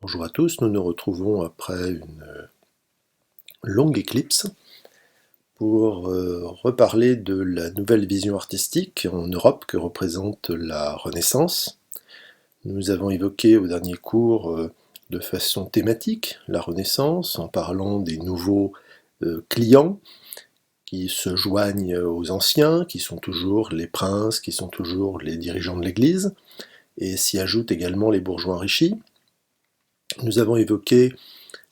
Bonjour à tous, nous nous retrouvons après une longue éclipse pour reparler de la nouvelle vision artistique en Europe que représente la Renaissance. Nous avons évoqué au dernier cours de façon thématique la Renaissance en parlant des nouveaux clients qui se joignent aux anciens, qui sont toujours les princes, qui sont toujours les dirigeants de l'Église, et s'y ajoutent également les bourgeois enrichis. Nous avons évoqué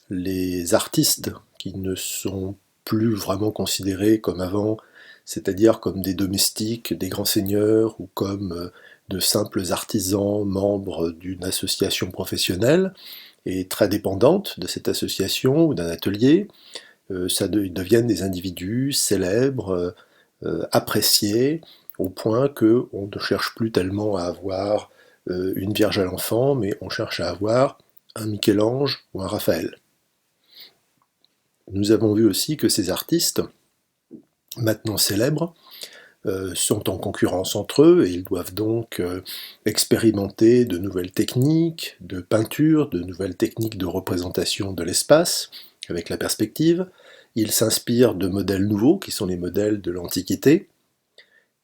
les artistes qui ne sont plus vraiment considérés comme avant, c'est-à-dire comme des domestiques, des grands seigneurs, ou comme de simples artisans membres d'une association professionnelle, et très dépendante de cette association ou d'un atelier. Ils deviennent des individus célèbres, appréciés, au point qu'on ne cherche plus tellement à avoir une Vierge à l'enfant, mais on cherche à avoir un Michel-Ange ou un Raphaël. Nous avons vu aussi que ces artistes, maintenant célèbres, sont en concurrence entre eux et ils doivent donc expérimenter de nouvelles techniques de peinture, de nouvelles techniques de représentation de l'espace avec la perspective. Ils s'inspirent de modèles nouveaux qui sont les modèles de l'Antiquité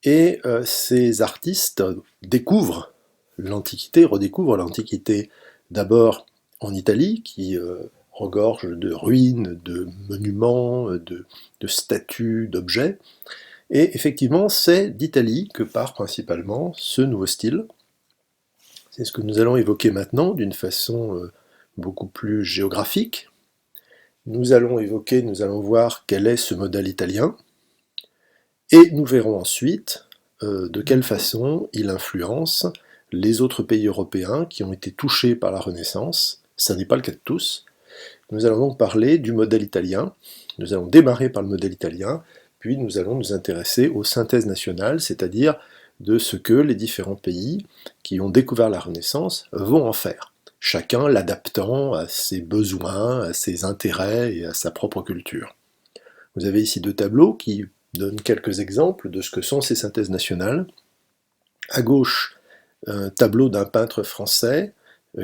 et ces artistes découvrent l'Antiquité, redécouvrent l'Antiquité d'abord en Italie qui regorge de ruines, de monuments, de statues, d'objets. Et effectivement, c'est d'Italie que part principalement ce nouveau style. C'est ce que nous allons évoquer maintenant d'une façon beaucoup plus géographique. Nous allons voir quel est ce modèle italien, et nous verrons ensuite de quelle façon il influence les autres pays européens qui ont été touchés par la Renaissance. Ça n'est pas le cas de tous. Nous allons donc parler du modèle italien. Nous allons démarrer par le modèle italien, puis nous allons nous intéresser aux synthèses nationales, c'est-à-dire de ce que les différents pays qui ont découvert la Renaissance vont en faire, chacun l'adaptant à ses besoins, à ses intérêts et à sa propre culture. Vous avez ici deux tableaux qui donnent quelques exemples de ce que sont ces synthèses nationales. À gauche, un tableau d'un peintre français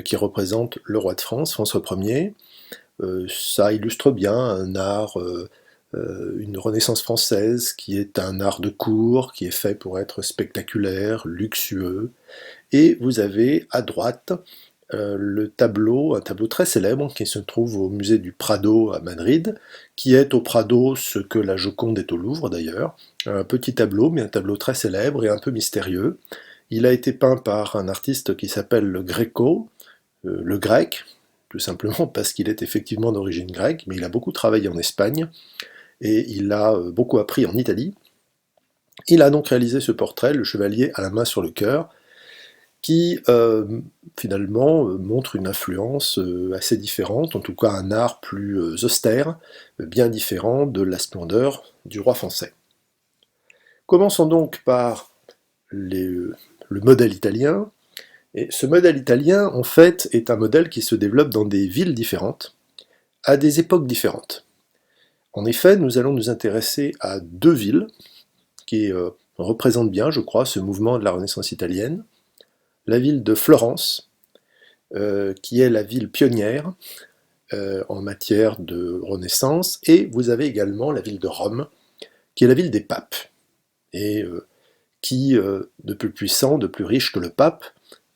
qui représente le roi de France, François Ier. Ça illustre bien un art, une Renaissance française qui est un art de cour, qui est fait pour être spectaculaire, luxueux. Et vous avez à droite un tableau très célèbre qui se trouve au musée du Prado à Madrid, qui est au Prado ce que la Joconde est au Louvre d'ailleurs. Un petit tableau, mais un tableau très célèbre et un peu mystérieux. Il a été peint par un artiste qui s'appelle le Greco, le grec, tout simplement parce qu'il est effectivement d'origine grecque, mais il a beaucoup travaillé en Espagne, et il a beaucoup appris en Italie. Il a donc réalisé ce portrait, le chevalier à la main sur le cœur, qui finalement montre une influence assez différente, en tout cas un art plus austère, bien différent de la splendeur du roi français. Commençons donc par le modèle italien. Et ce modèle italien, en fait, est un modèle qui se développe dans des villes différentes, à des époques différentes. En effet, nous allons nous intéresser à deux villes qui représentent bien, je crois, ce mouvement de la Renaissance italienne. La ville de Florence, qui est la ville pionnière en matière de Renaissance, et vous avez également la ville de Rome, qui est la ville des papes, et qui, de plus puissant, de plus riche que le pape,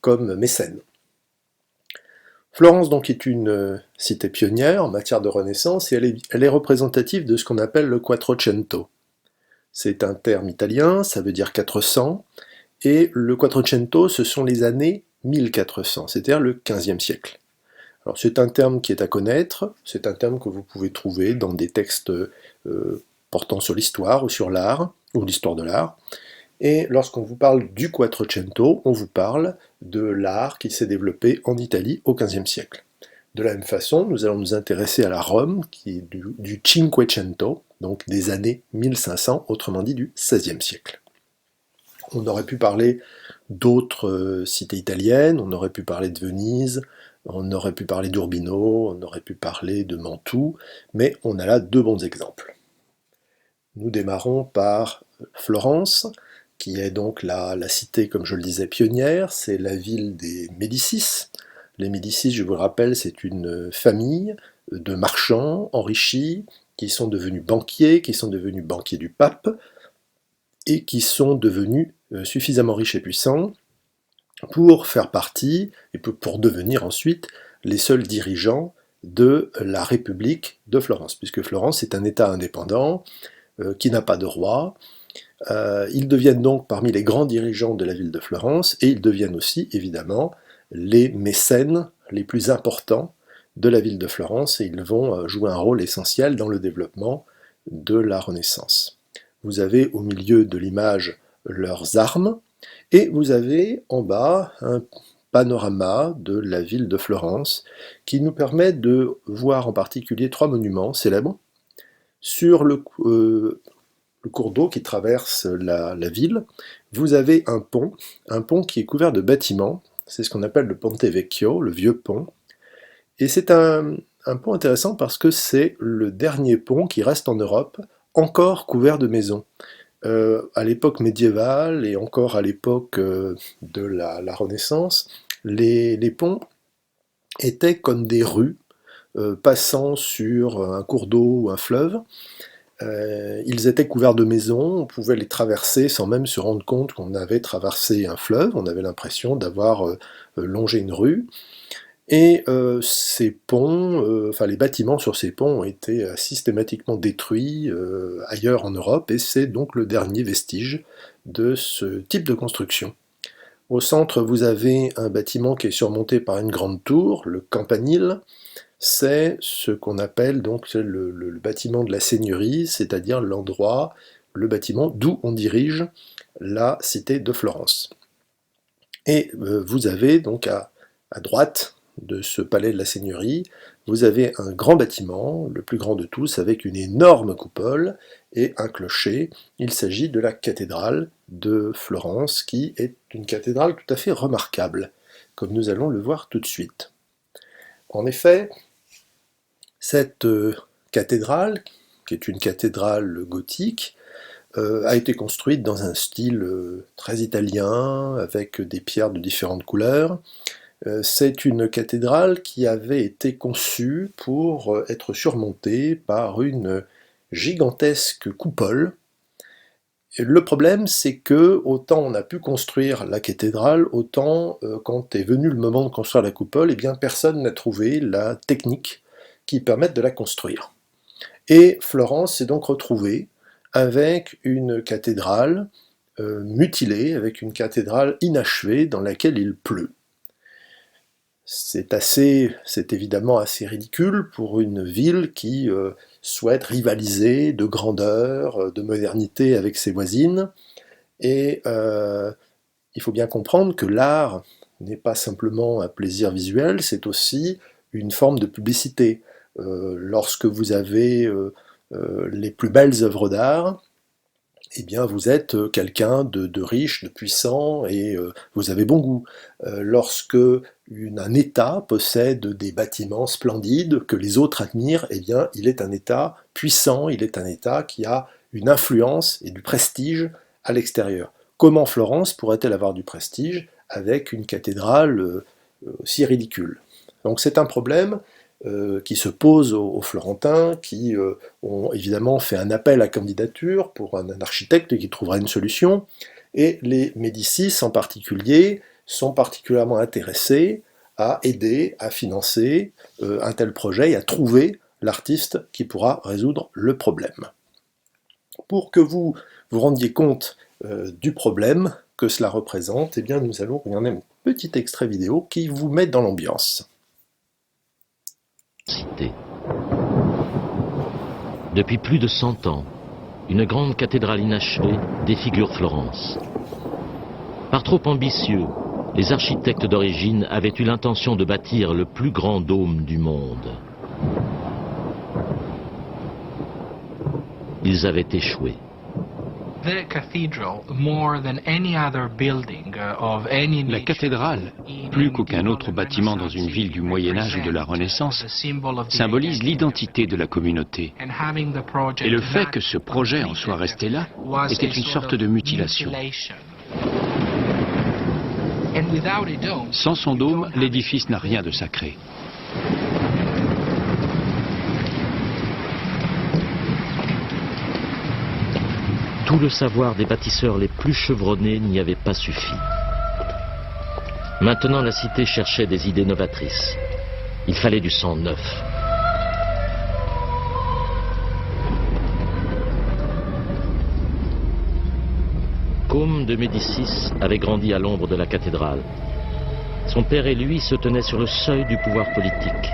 comme Mécène. Florence donc est une cité pionnière en matière de Renaissance, et elle est représentative de ce qu'on appelle le Quattrocento. C'est un terme italien, ça veut dire 400, et le Quattrocento, ce sont les années 1400, c'est-à-dire le XVe siècle. Alors c'est un terme qui est à connaître, c'est un terme que vous pouvez trouver dans des textes portant sur l'histoire ou sur l'art, ou l'histoire de l'art. Et lorsqu'on vous parle du Quattrocento, on vous parle de l'art qui s'est développé en Italie au XVe siècle. De la même façon, nous allons nous intéresser à la Rome, qui est du Cinquecento, donc des années 1500, autrement dit du XVIe siècle. On aurait pu parler d'autres cités italiennes, on aurait pu parler de Venise, on aurait pu parler d'Urbino, on aurait pu parler de Mantoue, mais on a là deux bons exemples. Nous démarrons par Florence, qui est donc la cité, comme je le disais, pionnière, c'est la ville des Médicis, Les Médicis, je vous le rappelle, c'est une famille de marchands enrichis qui sont devenus banquiers du pape, et qui sont devenus suffisamment riches et puissants pour faire partie, et pour devenir ensuite les seuls dirigeants de la République de Florence, puisque Florence est un État indépendant qui n'a pas de roi. Ils deviennent donc parmi les grands dirigeants de la ville de Florence, et ils deviennent aussi, évidemment, les mécènes les plus importants de la ville de Florence, et ils vont jouer un rôle essentiel dans le développement de la Renaissance. Vous avez au milieu de l'image leurs armes, et vous avez en bas un panorama de la ville de Florence qui nous permet de voir en particulier 3 monuments célèbres sur le cours d'eau qui traverse la ville. Vous avez un pont qui est couvert de bâtiments, c'est ce qu'on appelle le Ponte Vecchio, le vieux pont, et c'est un pont intéressant parce que c'est le dernier pont qui reste en Europe encore couvert de maisons. À l'époque médiévale et encore à l'époque de la Renaissance, les ponts étaient comme des rues passant sur un cours d'eau ou un fleuve. Ils étaient couverts de maisons, on pouvait les traverser sans même se rendre compte qu'on avait traversé un fleuve, on avait l'impression d'avoir longé une rue. Et ces ponts, les bâtiments sur ces ponts ont été systématiquement détruits ailleurs en Europe, et c'est donc le dernier vestige de ce type de construction. Au centre, vous avez un bâtiment qui est surmonté par une grande tour, le campanile. C'est ce qu'on appelle donc le bâtiment de la seigneurie, c'est-à-dire l'endroit, le bâtiment d'où on dirige la cité de Florence. Et vous avez donc à droite de ce palais de la seigneurie, vous avez un grand bâtiment, le plus grand de tous, avec une énorme coupole et un clocher. Il s'agit de la cathédrale de Florence, qui est une cathédrale tout à fait remarquable, comme nous allons le voir tout de suite. En effet, cette cathédrale, qui est une cathédrale gothique, a été construite dans un style très italien, avec des pierres de différentes couleurs. C'est une cathédrale qui avait été conçue pour être surmontée par une gigantesque coupole. Et le problème, c'est que autant on a pu construire la cathédrale, autant quand est venu le moment de construire la coupole, eh bien personne n'a trouvé la technique qui permette de la construire. Et Florence s'est donc retrouvée avec une cathédrale mutilée, avec une cathédrale inachevée dans laquelle il pleut. C'est évidemment assez ridicule pour une ville qui souhaite rivaliser de grandeur, de modernité avec ses voisines, et il faut bien comprendre que l'art n'est pas simplement un plaisir visuel, c'est aussi une forme de publicité. Lorsque vous avez les plus belles œuvres d'art, eh bien vous êtes quelqu'un de riche, de puissant, et vous avez bon goût. Lorsque un État possède des bâtiments splendides que les autres admirent, eh bien il est un État puissant, il est un État qui a une influence et du prestige à l'extérieur. Comment Florence pourrait-elle avoir du prestige avec une cathédrale aussi ridicule? Donc c'est un problème qui se posent aux Florentins, qui ont évidemment fait un appel à candidature pour un architecte qui trouvera une solution, et les Médicis en particulier sont particulièrement intéressés à aider, à financer un tel projet et à trouver l'artiste qui pourra résoudre le problème. Pour que vous vous rendiez compte du problème que cela représente, eh bien nous allons regarder un petit extrait vidéo qui vous met dans l'ambiance. Depuis plus de 100 ans, une grande cathédrale inachevée défigure Florence. Par trop ambitieux, les architectes d'origine avaient eu l'intention de bâtir le plus grand dôme du monde. Ils avaient échoué. La cathédrale, plus qu'aucun autre bâtiment dans une ville du Moyen-Âge ou de la Renaissance, symbolise l'identité de la communauté. Et le fait que ce projet en soit resté là était une sorte de mutilation. Sans son dôme, l'édifice n'a rien de sacré. Tout le savoir des bâtisseurs les plus chevronnés n'y avait pas suffi. Maintenant, la cité cherchait des idées novatrices. Il fallait du sang neuf. Côme de Médicis avait grandi à l'ombre de la cathédrale. Son père et lui se tenaient sur le seuil du pouvoir politique.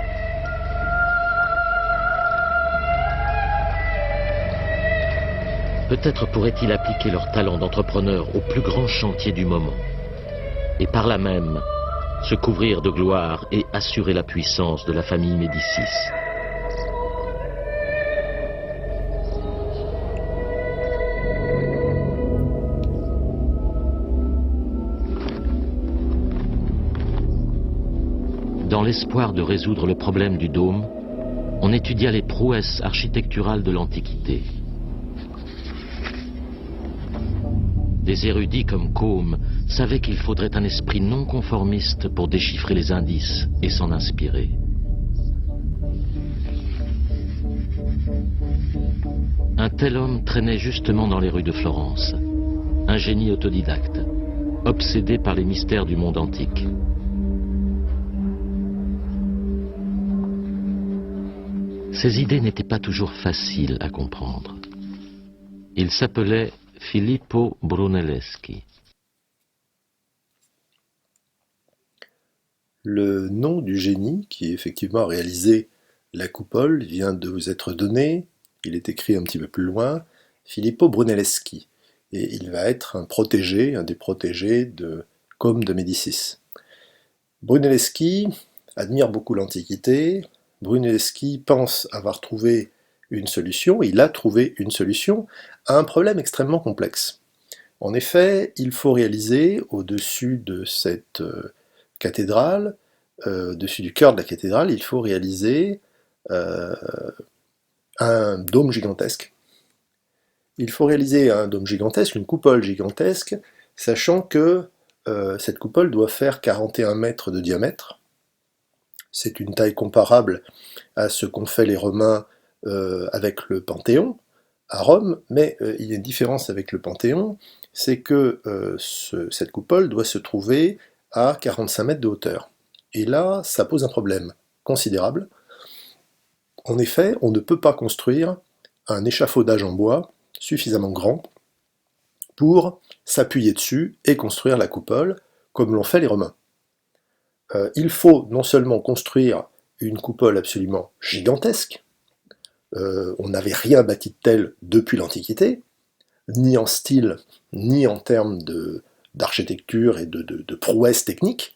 Peut-être pourraient-ils appliquer leur talent d'entrepreneur au plus grand chantier du moment, et par là même se couvrir de gloire et assurer la puissance de la famille Médicis. Dans l'espoir de résoudre le problème du dôme, on étudia les prouesses architecturales de l'Antiquité. Des érudits comme Côme savaient qu'il faudrait un esprit non conformiste pour déchiffrer les indices et s'en inspirer. Un tel homme traînait justement dans les rues de Florence, un génie autodidacte, obsédé par les mystères du monde antique. Ses idées n'étaient pas toujours faciles à comprendre. Il s'appelait Filippo Brunelleschi. Le nom du génie qui effectivement a réalisé la coupole vient de vous être donné. Il est écrit un petit peu plus loin, Filippo Brunelleschi. Et il va être un des protégés de Côme de Médicis. Brunelleschi admire beaucoup l'Antiquité. Brunelleschi pense avoir trouvé une solution, il a trouvé une solution à un problème extrêmement complexe. En effet, il faut réaliser au-dessus de cette cathédrale, au-dessus du cœur de la cathédrale, il faut réaliser un dôme gigantesque. Il faut réaliser un dôme gigantesque, une coupole gigantesque, sachant que cette coupole doit faire 41 mètres de diamètre. C'est une taille comparable à ce qu'ont fait les Romains avec le Panthéon à Rome, mais il y a une différence avec le Panthéon, c'est que cette coupole doit se trouver à 45 mètres de hauteur. Et là, ça pose un problème considérable. En effet, on ne peut pas construire un échafaudage en bois suffisamment grand pour s'appuyer dessus et construire la coupole comme l'ont fait les Romains. Il faut non seulement construire une coupole absolument gigantesque, on n'avait rien bâti de tel depuis l'Antiquité, ni en style, ni en termes d'architecture et de prouesse technique,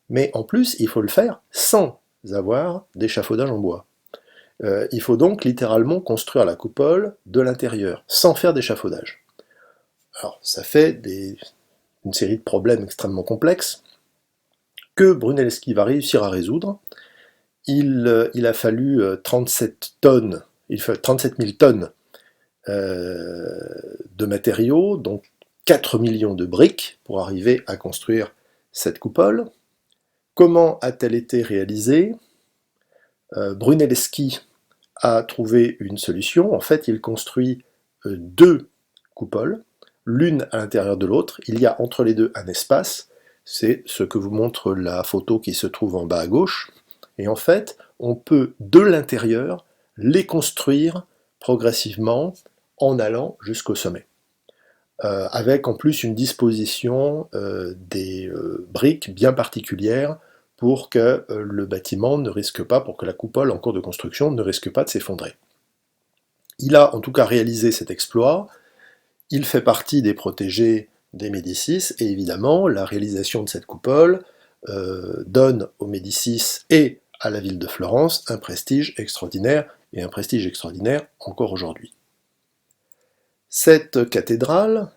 mais en plus, il faut le faire sans avoir d'échafaudage en bois. Il faut donc littéralement construire la coupole de l'intérieur, sans faire d'échafaudage. Alors, ça fait une série de problèmes extrêmement complexes que Brunelleschi va réussir à résoudre. Il a fallu 37 000 tonnes de matériaux, donc 4 millions de briques pour arriver à construire cette coupole. Comment a-t-elle été réalisée ? Brunelleschi a trouvé une solution. En fait, il construit deux coupoles, l'une à l'intérieur de l'autre. Il y a entre les deux un espace. C'est ce que vous montre la photo qui se trouve en bas à gauche. Et en fait, on peut, de l'intérieur, les construire progressivement en allant jusqu'au sommet. Avec en plus une disposition des briques bien particulières pour que le bâtiment ne risque pas, pour que la coupole en cours de construction ne risque pas de s'effondrer. Il a en tout cas réalisé cet exploit, il fait partie des protégés des Médicis, et évidemment la réalisation de cette coupole donne aux Médicis et à la ville de Florence un prestige extraordinaire, et un prestige extraordinaire encore aujourd'hui. Cette cathédrale,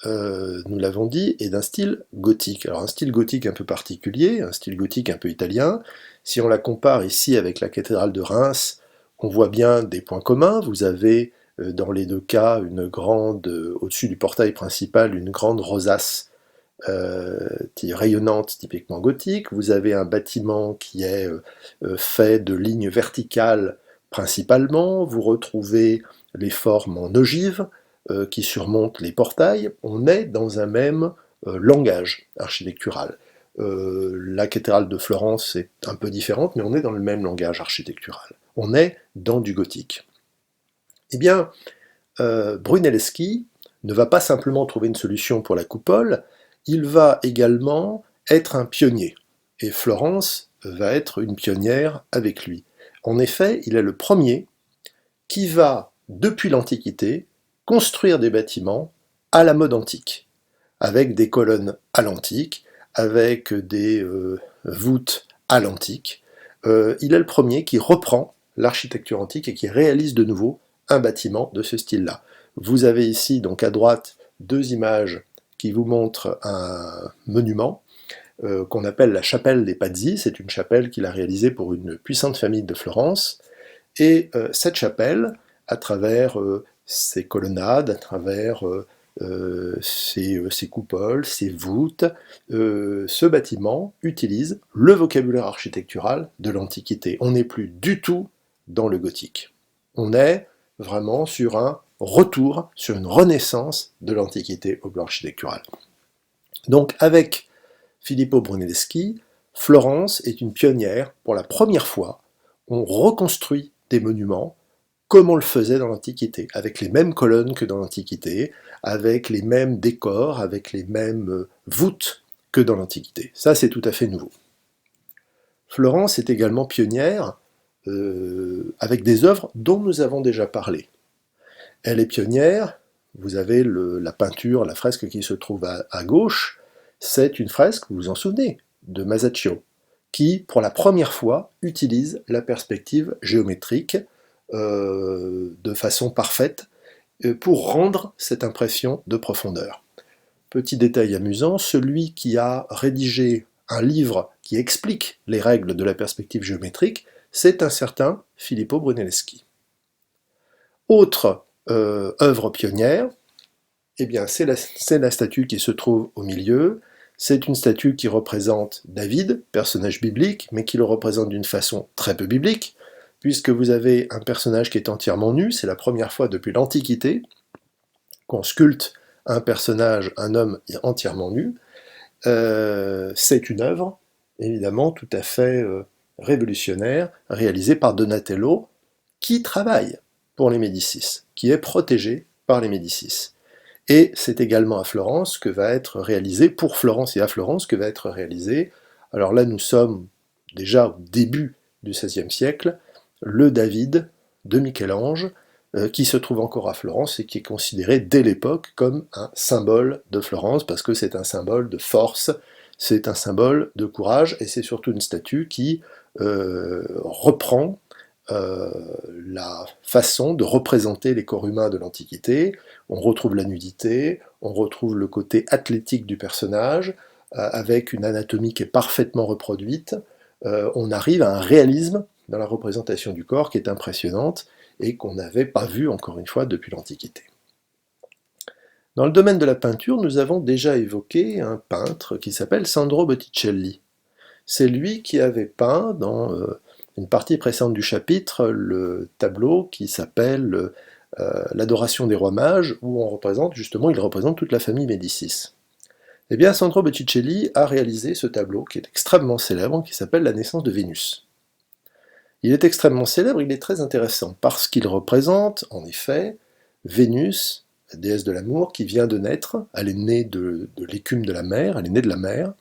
nous l'avons dit, est d'un style gothique. Alors un style gothique un peu particulier, un style gothique un peu italien. Si on la compare ici avec la cathédrale de Reims, on voit bien des points communs. Vous avez dans les deux cas une grande, au-dessus du portail principal, une grande rosace rayonnante typiquement gothique, vous avez un bâtiment qui est fait de lignes verticales principalement, vous retrouvez les formes en ogive qui surmontent les portails, on est dans un même langage architectural. La cathédrale de Florence est un peu différente, mais on est dans le même langage architectural. On est dans du gothique. Eh bien, Brunelleschi ne va pas simplement trouver une solution pour la coupole, il va également être un pionnier. Et Florence va être une pionnière avec lui. En effet, il est le premier qui va, depuis l'Antiquité, construire des bâtiments à la mode antique, avec des colonnes à l'antique, avec des voûtes à l'antique. Il est le premier qui reprend l'architecture antique et qui réalise de nouveau un bâtiment de ce style-là. Vous avez ici, donc à droite, deux images qui vous montrent un monument qu'on appelle la chapelle des Pazzi. C'est une chapelle qu'il a réalisée pour une puissante famille de Florence. Et cette chapelle, à travers ses colonnades, à travers ses coupoles, ses voûtes, ce bâtiment utilise le vocabulaire architectural de l'Antiquité. On n'est plus du tout dans le gothique. On est vraiment sur un retour, sur une renaissance de l'Antiquité au plan architectural. Donc avec Filippo Brunelleschi, Florence est une pionnière. Pour la première fois, on reconstruit des monuments comme on le faisait dans l'Antiquité, avec les mêmes colonnes que dans l'Antiquité, avec les mêmes décors, avec les mêmes voûtes que dans l'Antiquité. Ça, c'est tout à fait nouveau. Florence est également pionnière avec des œuvres dont nous avons déjà parlé. Elle est pionnière, vous avez la peinture, la fresque qui se trouve à gauche, c'est une fresque, vous vous en souvenez, de Masaccio, qui, pour la première fois, utilise la perspective géométrique de façon parfaite pour rendre cette impression de profondeur. Petit détail amusant, celui qui a rédigé un livre qui explique les règles de la perspective géométrique, c'est un certain Filippo Brunelleschi. Autre œuvre pionnière, eh bien, c'est la statue qui se trouve au milieu. C'est une statue qui représente David, personnage biblique, mais qui le représente d'une façon très peu biblique, puisque vous avez un personnage qui est entièrement nu. C'est la première fois depuis l'Antiquité qu'on sculpte un personnage, un homme entièrement nu. C'est une œuvre, évidemment, tout à fait révolutionnaire, réalisée par Donatello, qui travaille pour les Médicis, qui est protégé par les Médicis. Et c'est également à Florence que va être réalisé, pour Florence et à Florence, que va être réalisé, alors là nous sommes déjà au début du XVIe siècle, le David de Michel-Ange, qui se trouve encore à Florence et qui est considéré dès l'époque comme un symbole de Florence, parce que c'est un symbole de force, c'est un symbole de courage, et c'est surtout une statue qui reprend la façon de représenter les corps humains de l'Antiquité. On retrouve la nudité, on retrouve le côté athlétique du personnage, avec une anatomie qui est parfaitement reproduite. On arrive à un réalisme dans la représentation du corps qui est impressionnante et qu'on n'avait pas vu, encore une fois, depuis l'Antiquité. Dans le domaine de la peinture, nous avons déjà évoqué un peintre qui s'appelle Sandro Botticelli. C'est lui qui avait peint dans une partie précédente du chapitre le tableau qui s'appelle l'Adoration des rois mages, où on représente justement, il représente toute la famille Médicis. Eh bien, Sandro Botticelli a réalisé ce tableau qui est extrêmement célèbre, qui s'appelle La naissance de Vénus. Il est extrêmement célèbre, il est très intéressant, parce qu'il représente, en effet, Vénus, la déesse de l'amour, qui vient de naître. Elle est née de l'écume de la mer, elle est née de la mer.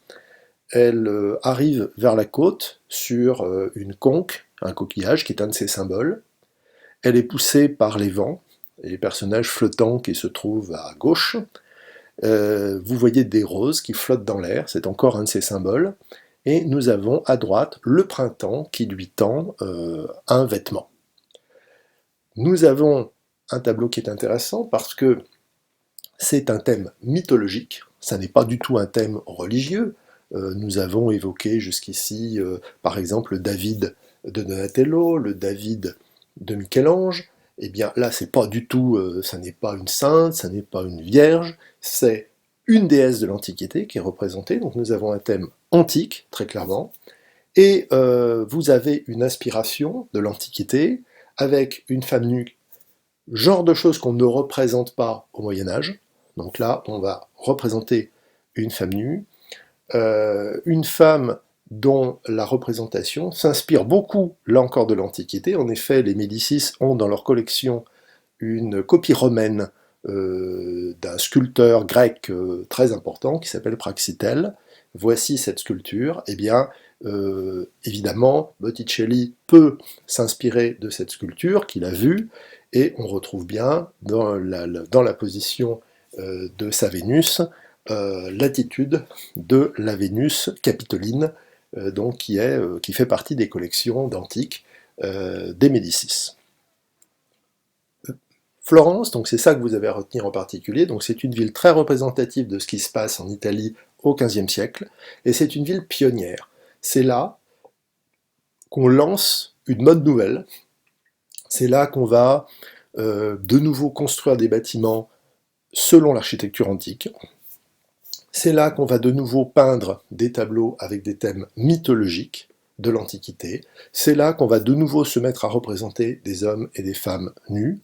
Elle arrive vers la côte sur une conque, un coquillage qui est un de ses symboles. Elle est poussée par les vents, et les personnages flottants qui se trouvent à gauche. Vous voyez des roses qui flottent dans l'air, c'est encore un de ses symboles. Et nous avons à droite le printemps qui lui tend un vêtement. Nous avons un tableau qui est intéressant parce que c'est un thème mythologique, ça n'est pas du tout un thème religieux. Nous avons évoqué jusqu'ici, par exemple, le David de Donatello, le David de Michel-Ange. Eh bien là, c'est pas du tout, ça n'est pas une sainte, ça n'est pas une vierge, c'est une déesse de l'Antiquité qui est représentée. Donc nous avons un thème antique, très clairement, et vous avez une inspiration de l'Antiquité avec une femme nue, genre de choses qu'on ne représente pas au Moyen-Âge. Donc là, on va représenter une femme nue, une femme dont la représentation s'inspire beaucoup, là encore, de l'Antiquité. En effet, les Médicis ont dans leur collection une copie romaine d'un sculpteur grec très important qui s'appelle Praxitèle. Voici cette sculpture. Eh bien, évidemment, Botticelli peut s'inspirer de cette sculpture qu'il a vue, et on retrouve bien dans la position de sa Vénus l'attitude de la Vénus capitoline, donc qui fait partie des collections d'antiques des Médicis. Florence, donc c'est ça que vous avez à retenir en particulier, donc c'est une ville très représentative de ce qui se passe en Italie au XVe siècle, et c'est une ville pionnière. C'est là qu'on lance une mode nouvelle, c'est là qu'on va de nouveau construire des bâtiments selon l'architecture antique, c'est là qu'on va de nouveau peindre des tableaux avec des thèmes mythologiques de l'Antiquité, c'est là qu'on va de nouveau se mettre à représenter des hommes et des femmes nus,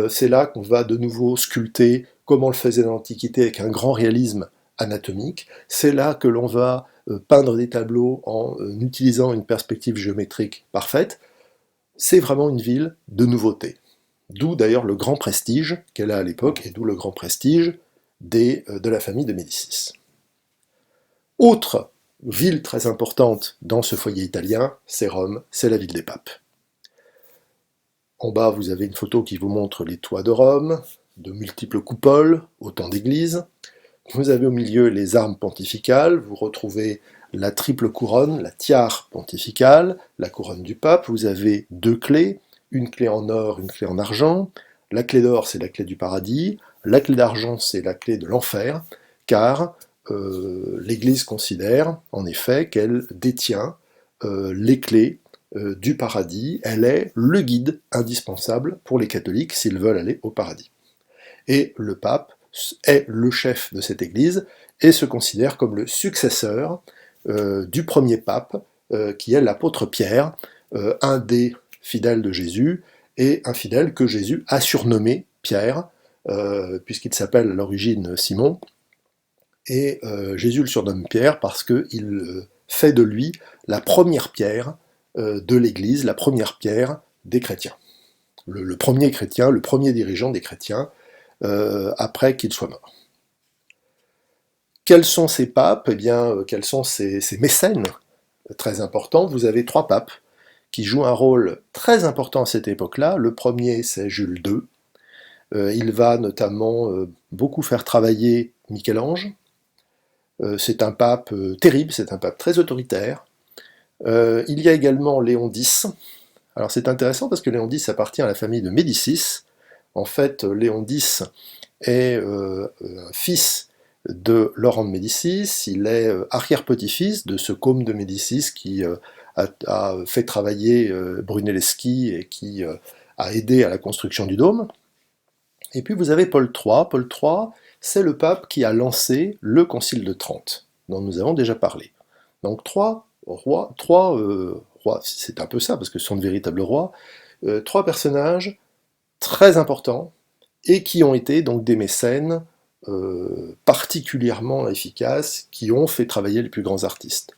c'est là qu'on va de nouveau sculpter comme on le faisait dans l'Antiquité avec un grand réalisme anatomique, c'est là que l'on va peindre des tableaux en utilisant une perspective géométrique parfaite. C'est vraiment une ville de nouveauté. D'où d'ailleurs le grand prestige qu'elle a à l'époque, et d'où le grand prestige de la famille de Médicis. Autre ville très importante dans ce foyer italien, c'est Rome, c'est la ville des papes. En bas, vous avez une photo qui vous montre les toits de Rome, de multiples coupoles, autant d'églises. Vous avez au milieu les armes pontificales, vous retrouvez la triple couronne, la tiare pontificale, la couronne du pape. Vous avez deux clés, une clé en or, une clé en argent. La clé d'or, c'est la clé du paradis. La clé d'argent, c'est la clé de l'enfer, car l'Église considère en effet qu'elle détient les clés du paradis. Elle est le guide indispensable pour les catholiques s'ils veulent aller au paradis. Et le pape est le chef de cette Église et se considère comme le successeur du premier pape, qui est l'apôtre Pierre, un des fidèles de Jésus, et un fidèle que Jésus a surnommé Pierre, puisqu'il s'appelle à l'origine Simon, et Jésus le surnomme Pierre parce qu'il fait de lui la première pierre de l'Église, la première pierre des chrétiens. Le premier chrétien, le premier dirigeant des chrétiens, après qu'il soit mort. Quels sont ces papes? Eh bien, quels sont ces mécènes très importants? Vous avez trois papes qui jouent un rôle très important à cette époque-là. Le premier, c'est Jules II. Il va notamment beaucoup faire travailler Michel-Ange. C'est un pape terrible, c'est un pape très autoritaire. Il y a également Léon X. Alors c'est intéressant parce que Léon X appartient à la famille de Médicis. En fait, Léon X est un fils de Laurent de Médicis, il est arrière-petit-fils de ce Côme de Médicis qui a fait travailler Brunelleschi et qui a aidé à la construction du dôme. Et puis vous avez Paul III. Paul III, c'est le pape qui a lancé le Concile de Trente, dont nous avons déjà parlé. Donc trois rois, c'est un peu ça, parce que ce sont de véritables rois, trois personnages très importants, et qui ont été donc des mécènes particulièrement efficaces, qui ont fait travailler les plus grands artistes.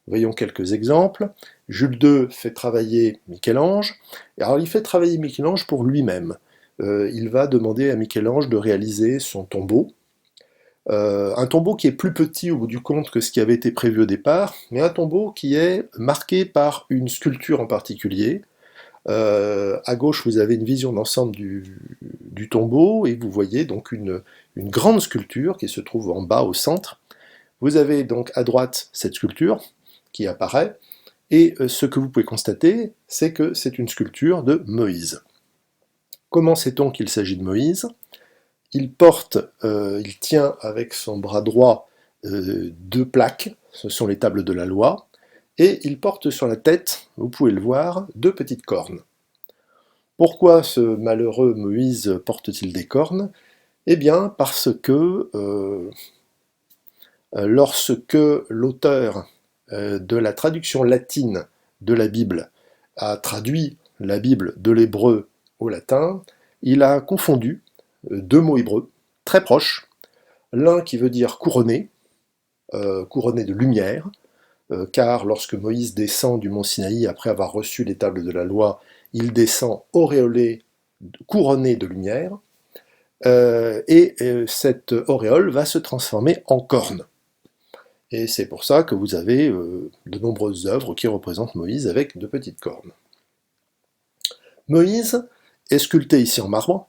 Voyons quelques exemples. Jules II fait travailler Michel-Ange. Alors il fait travailler Michel-Ange pour lui-même. Il va demander à Michel-Ange de réaliser son tombeau. Un tombeau qui est plus petit au bout du compte que ce qui avait été prévu au départ, mais un tombeau qui est marqué par une sculpture en particulier. À gauche, vous avez une vision d'ensemble du tombeau, et vous voyez donc une grande sculpture qui se trouve en bas au centre. Vous avez donc à droite cette sculpture qui apparaît, et ce que vous pouvez constater, c'est que c'est une sculpture de Moïse. Comment sait-on qu'il s'agit de Moïse? Il tient avec son bras droit deux plaques, ce sont les tables de la loi, et il porte sur la tête, vous pouvez le voir, deux petites cornes. Pourquoi ce malheureux Moïse porte-t-il des cornes? Eh bien, parce que lorsque l'auteur de la traduction latine de la Bible a traduit la Bible de l'hébreu au latin, il a confondu deux mots hébreux très proches, l'un qui veut dire couronné, couronné de lumière, car lorsque Moïse descend du mont Sinaï après avoir reçu les tables de la loi, il descend auréolé, couronné de lumière, et cette auréole va se transformer en corne. Et c'est pour ça que vous avez de nombreuses œuvres qui représentent Moïse avec de petites cornes. Moïse est sculpté ici en marbre,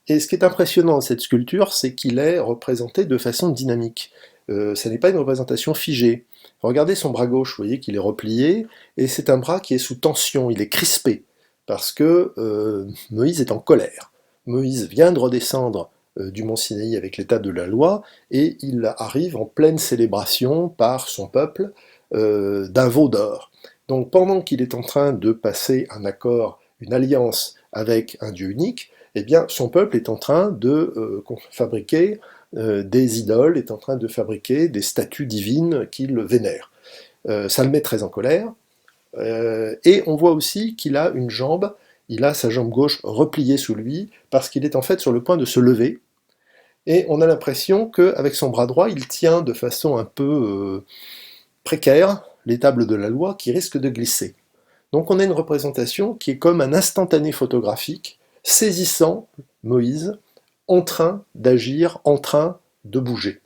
et ce qui est impressionnant dans cette sculpture, c'est qu'il est représenté de façon dynamique. Ce n'est pas une représentation figée. Regardez son bras gauche, vous voyez qu'il est replié, et c'est un bras qui est sous tension, il est crispé, parce que Moïse est en colère. Moïse vient de redescendre du mont Sinaï avec les tables de la loi, et il arrive en pleine célébration par son peuple d'un veau d'or. Donc pendant qu'il est en train de passer un accord, une alliance avec un Dieu unique, eh bien son peuple est en train de fabriquer des idoles, est en train de fabriquer des statues divines qu'il vénère. Ça le met très en colère, et on voit aussi qu'il a une jambe, il a sa jambe gauche repliée sous lui, parce qu'il est en fait sur le point de se lever, et on a l'impression qu'avec son bras droit, il tient de façon un peu précaire les tables de la loi qui risquent de glisser. Donc on a une représentation qui est comme un instantané photographique, saisissant Moïse, en train d'agir, en train de bouger.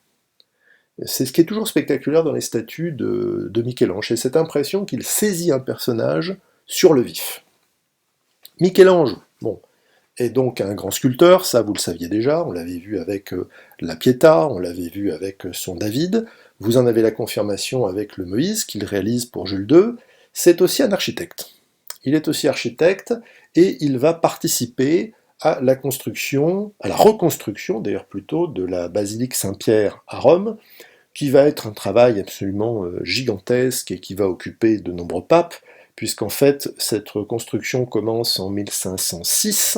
C'est ce qui est toujours spectaculaire dans les statues de Michel-Ange, c'est cette impression qu'il saisit un personnage sur le vif. Michel-Ange, bon, est donc un grand sculpteur, ça vous le saviez déjà, on l'avait vu avec la Pietà, on l'avait vu avec son David, vous en avez la confirmation avec le Moïse qu'il réalise pour Jules II, c'est aussi un architecte. Il est aussi architecte et il va participer à la construction, à la reconstruction d'ailleurs plutôt, de la basilique Saint-Pierre à Rome, qui va être un travail absolument gigantesque et qui va occuper de nombreux papes, puisqu'en fait cette reconstruction commence en 1506,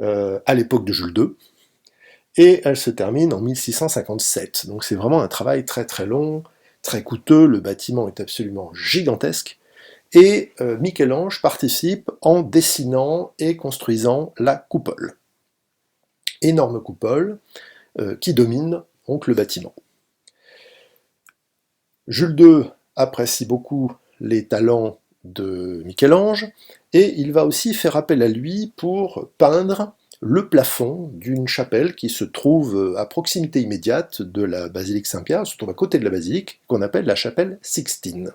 à l'époque de Jules II, et elle se termine en 1657. Donc c'est vraiment un travail très très long, très coûteux, le bâtiment est absolument gigantesque, et Michel-Ange participe en dessinant et construisant la coupole. Énorme coupole qui domine donc le bâtiment. Jules II apprécie beaucoup les talents de Michel-Ange, et il va aussi faire appel à lui pour peindre le plafond d'une chapelle qui se trouve à proximité immédiate de la basilique Saint-Pierre, se trouve à côté de la basilique, qu'on appelle la chapelle Sixtine.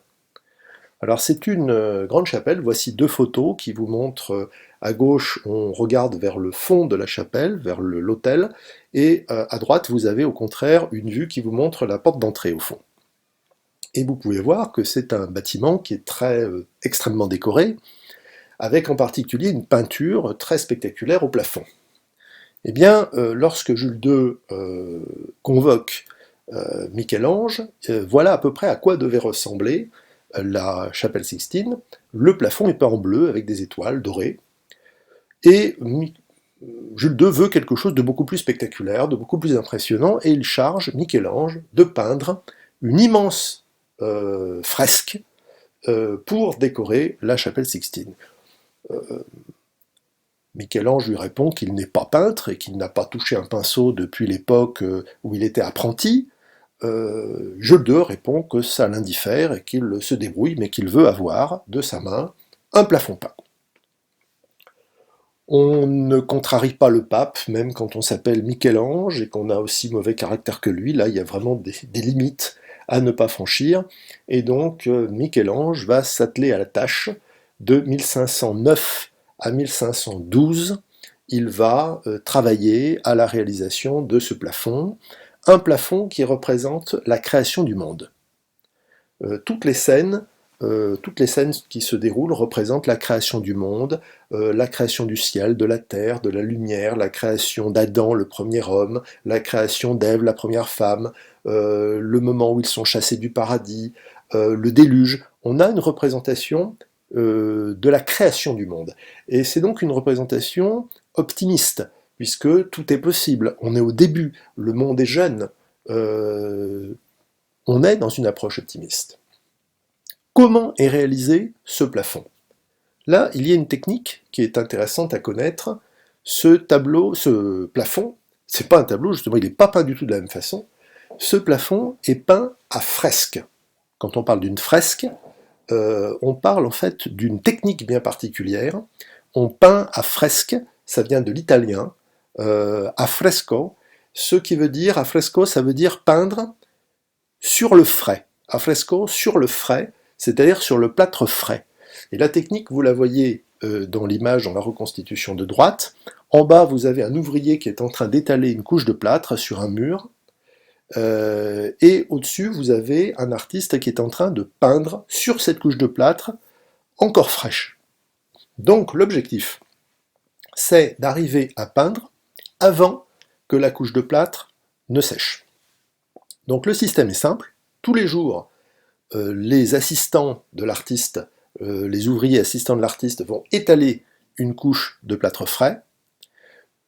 Alors c'est une grande chapelle, voici deux photos qui vous montrent, à gauche on regarde vers le fond de la chapelle, vers l'autel, et à droite vous avez au contraire une vue qui vous montre la porte d'entrée au fond. Et vous pouvez voir que c'est un bâtiment qui est extrêmement décoré, avec en particulier une peinture très spectaculaire au plafond. Eh bien, lorsque Jules II convoque Michel-Ange, voilà à peu près à quoi devait ressembler la chapelle Sixtine. Le plafond est peint en bleu avec des étoiles dorées, et Jules II veut quelque chose de beaucoup plus spectaculaire, de beaucoup plus impressionnant, et il charge Michel-Ange de peindre une immense fresque pour décorer la chapelle Sixtine. Michel-Ange lui répond qu'il n'est pas peintre et qu'il n'a pas touché un pinceau depuis l'époque où il était apprenti. Jules II répond que ça l'indiffère et qu'il se débrouille, mais qu'il veut avoir de sa main un plafond peint. On ne contrarie pas le pape, même quand on s'appelle Michel-Ange et qu'on a aussi mauvais caractère que lui. Là, il y a vraiment des limites à ne pas franchir. Et donc, Michel-Ange va s'atteler à la tâche de 1509 à 1512. Il va travailler à la réalisation de ce plafond, un plafond qui représente la création du monde. Toutes les scènes qui se déroulent représentent la création du monde, la création du ciel, de la terre, de la lumière, la création d'Adam, le premier homme, la création d'Ève, la première femme, le moment où ils sont chassés du paradis, le déluge. On a une représentation de la création du monde. Et c'est donc une représentation optimiste, puisque tout est possible. On est au début, le monde est jeune, on est dans une approche optimiste. Comment est réalisé ce plafond? Là, il y a une technique qui est intéressante à connaître. Ce plafond, c'est pas un tableau, justement, il n'est pas peint du tout de la même façon. Ce plafond est peint à fresque. Quand on parle d'une fresque, on parle en fait d'une technique bien particulière. On peint à fresque, ça vient de l'italien, a fresco, ce qui veut dire, a fresco, ça veut dire peindre sur le frais. A fresco, sur le frais, c'est-à-dire sur le plâtre frais. Et la technique, vous la voyez dans l'image, dans la reconstitution de droite. En bas, vous avez un ouvrier qui est en train d'étaler une couche de plâtre sur un mur. Et au-dessus, vous avez un artiste qui est en train de peindre sur cette couche de plâtre encore fraîche. Donc l'objectif, c'est d'arriver à peindre avant que la couche de plâtre ne sèche. Donc le système est simple. Tous les jours, les assistants de l'artiste, les ouvriers assistants de l'artiste vont étaler une couche de plâtre frais.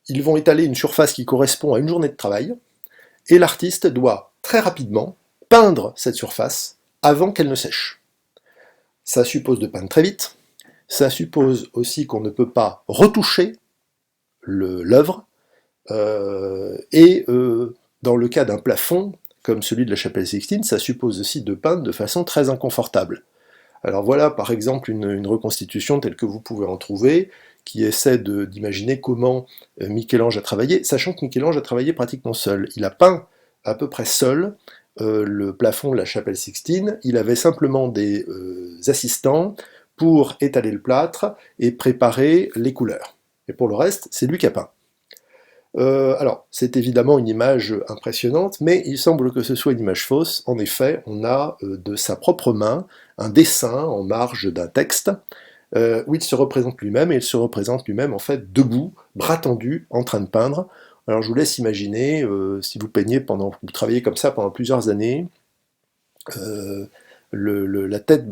Ils vont étaler une surface qui correspond à une journée de travail. Et l'artiste doit très rapidement peindre cette surface avant qu'elle ne sèche. Ça suppose de peindre très vite, ça suppose aussi qu'on ne peut pas retoucher l'œuvre, et dans le cas d'un plafond, comme celui de la chapelle Sixtine, ça suppose aussi de peindre de façon très inconfortable. Alors voilà par exemple une reconstitution telle que vous pouvez en trouver, qui essaie d'imaginer comment Michel-Ange a travaillé, sachant que Michel-Ange a travaillé pratiquement seul. Il a peint à peu près seul le plafond de la chapelle Sixtine, il avait simplement des assistants pour étaler le plâtre et préparer les couleurs. Et pour le reste, c'est lui qui a peint. Alors, c'est évidemment une image impressionnante, mais il semble que ce soit une image fausse. En effet, on a de sa propre main un dessin en marge d'un texte, où il se représente lui-même, et il se représente lui-même en fait debout, bras tendus, en train de peindre. Alors je vous laisse imaginer, si vous vous travaillez comme ça pendant plusieurs années, la tête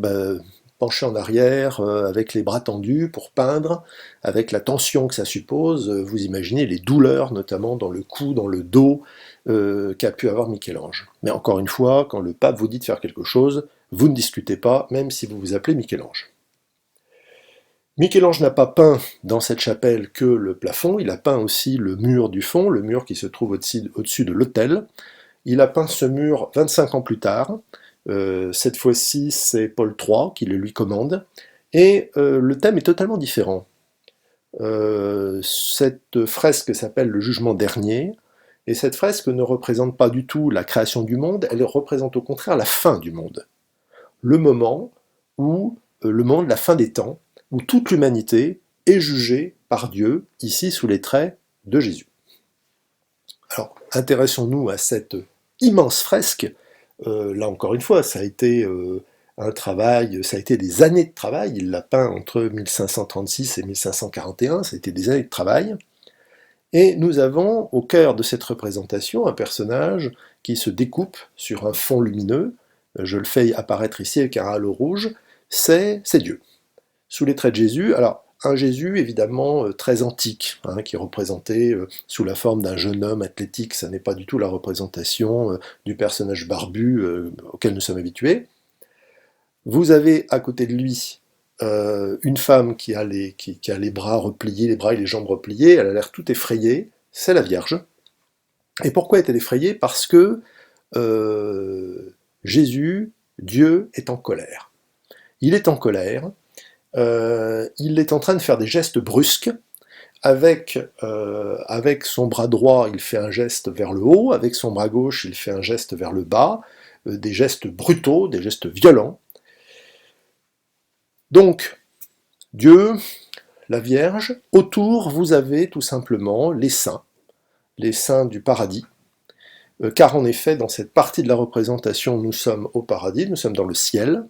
penchée en arrière, avec les bras tendus pour peindre, avec la tension que ça suppose, vous imaginez les douleurs, notamment dans le cou, dans le dos, qu'a pu avoir Michel-Ange. Mais encore une fois, quand le pape vous dit de faire quelque chose, vous ne discutez pas, même si vous vous appelez Michel-Ange. Michel-Ange n'a pas peint dans cette chapelle que le plafond, il a peint aussi le mur du fond, le mur qui se trouve au-dessus de l'autel. Il a peint ce mur 25 ans plus tard. Cette fois-ci, c'est Paul III qui le lui commande. Et le thème est totalement différent. Cette fresque s'appelle le Jugement dernier. Et cette fresque ne représente pas du tout la création du monde, elle représente au contraire la fin du monde. Le moment où la fin des temps, où toute l'humanité est jugée par Dieu, ici sous les traits de Jésus. Alors, intéressons-nous à cette immense fresque. Là encore une fois, ça a été un travail, ça a été des années de travail. Il l'a peint entre 1536 et 1541, ça a été des années de travail. Et nous avons au cœur de cette représentation un personnage qui se découpe sur un fond lumineux. Je le fais apparaître ici avec un halo rouge. C'est Dieu. Sous les traits de Jésus, alors un Jésus évidemment très antique, qui est représenté sous la forme d'un jeune homme athlétique, ça n'est pas du tout la représentation du personnage barbu auquel nous sommes habitués. Vous avez à côté de lui une femme qui a les bras repliés, les bras et les jambes repliés, elle a l'air tout effrayée, c'est la Vierge. Et pourquoi est-elle effrayée? Parce que Jésus, Dieu, est en colère. Il est en colère. Il est en train de faire des gestes brusques, avec son bras droit il fait un geste vers le haut, avec son bras gauche il fait un geste vers le bas, des gestes brutaux, des gestes violents. Donc, Dieu, la Vierge, autour vous avez tout simplement les saints du paradis, car en effet dans cette partie de la représentation nous sommes au paradis, nous sommes dans le ciel.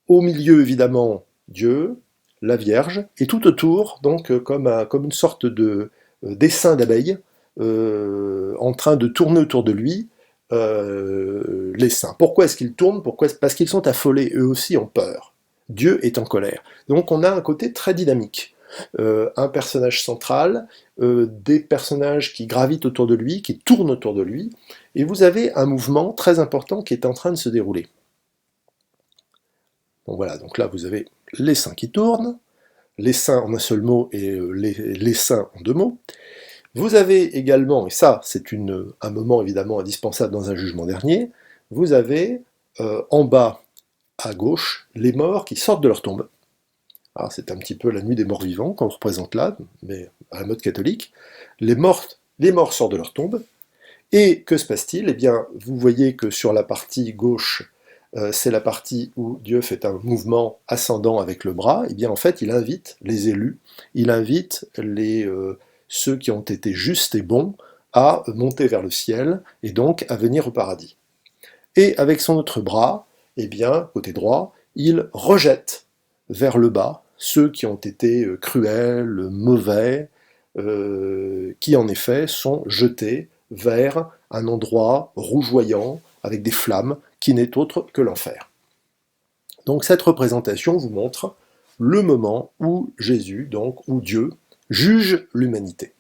Au milieu, évidemment, Dieu, la Vierge, et tout autour, donc comme une sorte de dessin d'abeille, en train de tourner autour de lui, les saints. Pourquoi est-ce qu'ils tournent? Parce qu'ils sont affolés, eux aussi ont peur. Dieu est en colère. Donc on a un côté très dynamique. un personnage central, des personnages qui gravitent autour de lui, qui tournent autour de lui, et vous avez un mouvement très important qui est en train de se dérouler. Donc voilà, donc là vous avez les saints qui tournent, les saints en un seul mot et les saints en 2 mots. Vous avez également, et ça c'est un moment évidemment indispensable dans un jugement dernier, vous avez en bas à gauche les morts qui sortent de leur tombe. Alors c'est un petit peu la nuit des morts vivants qu'on représente là, mais à la mode catholique. Les morts sortent de leur tombe, et que se passe-t-il? Eh bien, vous voyez que sur la partie gauche, c'est la partie où Dieu fait un mouvement ascendant avec le bras. Eh bien, en fait, il invite les élus, il invite ceux qui ont été justes et bons à monter vers le ciel, et donc à venir au paradis. Et avec son autre bras, eh bien, côté droit, il rejette vers le bas ceux qui ont été cruels, mauvais, qui en effet sont jetés vers un endroit rougeoyant, avec des flammes, qui n'est autre que l'enfer. Donc cette représentation vous montre le moment où Jésus, donc où Dieu, juge l'humanité,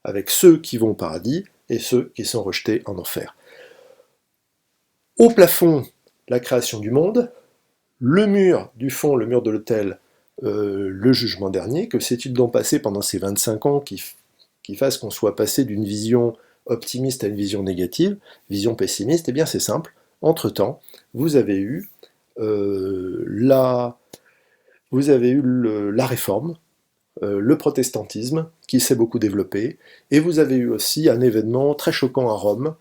avec ceux qui vont au paradis et ceux qui sont rejetés en enfer. Au plafond, la création du monde, le mur du fond, le mur de l'autel, le jugement dernier. Que s'est-il donc passé pendant ces 25 ans qui fasse qu'on soit passé d'une vision optimiste à une vision négative, vision pessimiste? Eh bien c'est simple, entre-temps, vous avez eu la réforme, le protestantisme qui s'est beaucoup développé, et vous avez eu aussi un événement très choquant à Rome.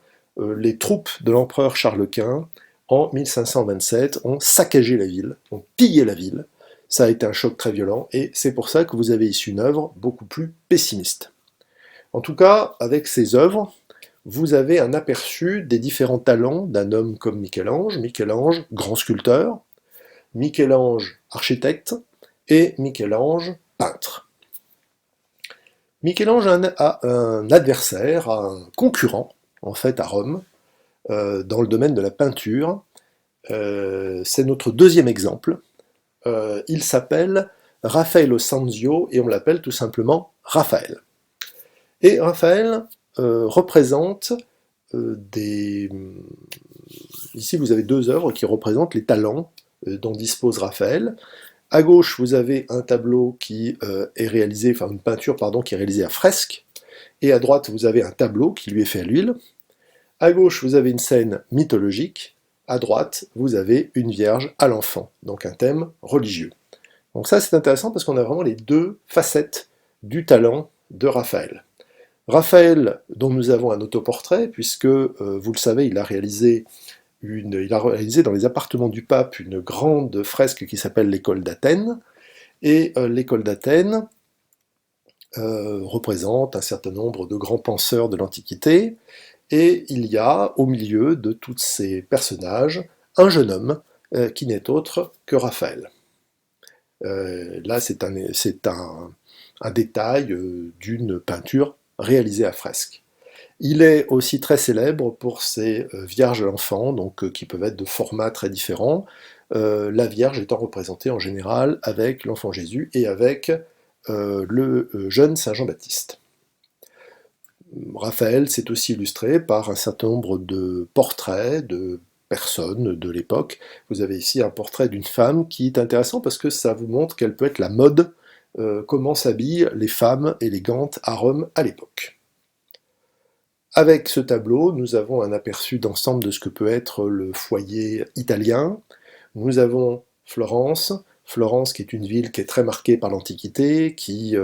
Les troupes de l'empereur Charles Quint, en 1527, ont saccagé la ville, ont pillé la ville. Ça a été un choc très violent, et c'est pour ça que vous avez ici une œuvre beaucoup plus pessimiste. En tout cas, avec ces œuvres, vous avez un aperçu des différents talents d'un homme comme Michel-Ange. Michel-Ange, grand sculpteur, Michel-Ange, architecte, et Michel-Ange, peintre. Michel-Ange a un adversaire, un concurrent, en fait, à Rome, dans le domaine de la peinture. C'est notre deuxième exemple. Il s'appelle Raffaello Sanzio, et on l'appelle tout simplement Raphaël. Et Raphaël représente Ici, vous avez 2 œuvres qui représentent les talents dont dispose Raphaël. À gauche, vous avez un tableau qui est réalisé, enfin une peinture, pardon, qui est réalisée à fresque. Et à droite, vous avez un tableau qui lui est fait à l'huile. À gauche, vous avez une scène mythologique. À droite, vous avez une vierge à l'enfant, donc un thème religieux. Donc ça, c'est intéressant parce qu'on a vraiment les 2 facettes du talent de Raphaël. Raphaël, dont nous avons un autoportrait, puisque, vous le savez, il a réalisé dans les appartements du pape une grande fresque qui s'appelle l'école d'Athènes, et l'école d'Athènes représente un certain nombre de grands penseurs de l'Antiquité, et il y a au milieu de tous ces personnages un jeune homme qui n'est autre que Raphaël. Là, c'est un détail d'une peinture réalisée à fresque. Il est aussi très célèbre pour ses vierges à l'enfant, donc qui peuvent être de formats très différents. La Vierge étant représentée en général avec l'enfant Jésus et avec le jeune Saint Jean-Baptiste. Raphaël s'est aussi illustré par un certain nombre de portraits de personnes de l'époque. Vous avez ici un portrait d'une femme qui est intéressant parce que ça vous montre quelle peut être la mode, comment s'habillent les femmes élégantes à Rome à l'époque. Avec ce tableau, nous avons un aperçu d'ensemble de ce que peut être le foyer italien. Nous avons Florence, qui est une ville qui est très marquée par l'Antiquité, qui